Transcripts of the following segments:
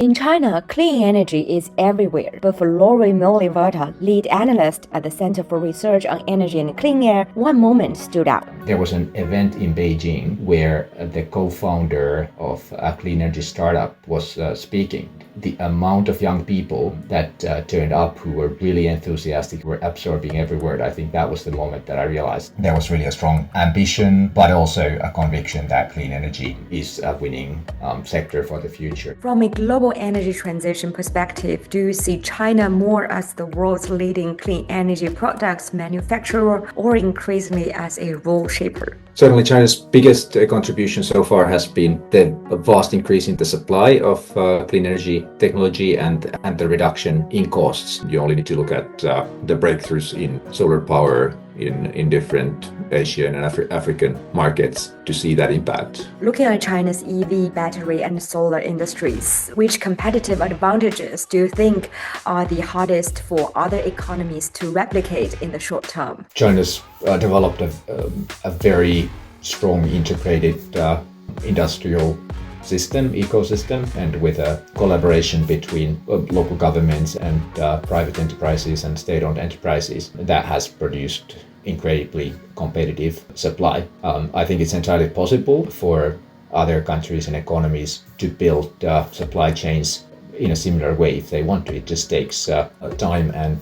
In China, clean energy is everywhere, but for Lauri Myllyvirta, lead analyst at the Center for Research on Energy and Clean Air, one moment stood out. There was an event in Beijing where the co-founder of a clean energy startup was speaking. The amount of young people that turned up who were really enthusiastic, were absorbing every word. I think that was the moment that I realized there was really a strong ambition, but also a conviction that clean energy is a winning sector for the future. From a global energy transition perspective, do you see China more as the world's leading clean energy products manufacturer or increasingly as a role shaper? Certainly, China's biggest contribution so far has been the vast increase in the supply of clean energy technology and the reduction in costs. You only need to look at the breakthroughs in solar power in different Asian and African markets to see that impact. Looking at China's EV, battery, and solar industries, which competitive advantages do you think are the hardest for other economies to replicate in the short term? China's developed a very strong integrated industrial ecosystem, and with a collaboration between local governments and private enterprises and state-owned enterprises that has produced incredibly competitive supply. I think it's entirely possible for other countries and economies to build supply chains in a similar way if they want to. It just takes time and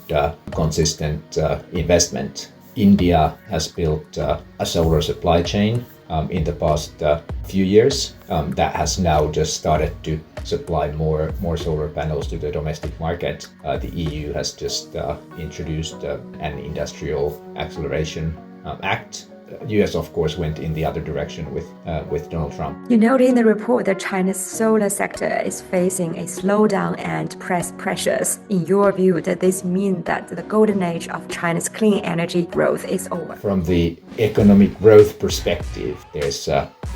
consistent investment. India has built a solar supply chain in the past few years that has now just started to supply more solar panels to the domestic market. The EU has just introduced an industrial acceleration act. US, of course, went in the other direction with Donald Trump. You note in the report that China's solar sector is facing a slowdown and price pressures. In your view, does this mean that the golden age of China's clean energy growth is over? From the economic growth perspective, there's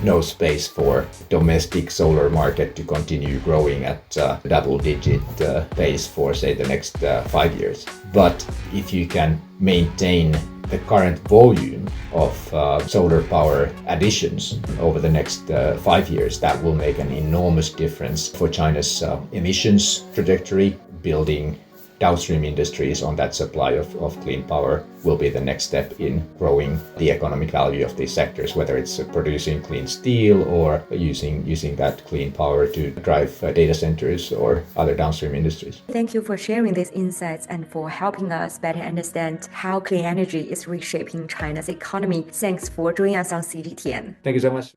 no space for domestic solar market to continue growing at double-digit pace for, say, the next 5 years. But if you can maintain the current volume of solar power additions over the next 5 years, that will make an enormous difference for China's emissions trajectory. Building downstream industries on that supply of clean power will be the next step in growing the economic value of these sectors, whether it's producing clean steel or using that clean power to drive data centers or other downstream industries. Thank you for sharing these insights and for helping us better understand how clean energy is reshaping China's economy. Thanks for joining us on CGTN. Thank you so much.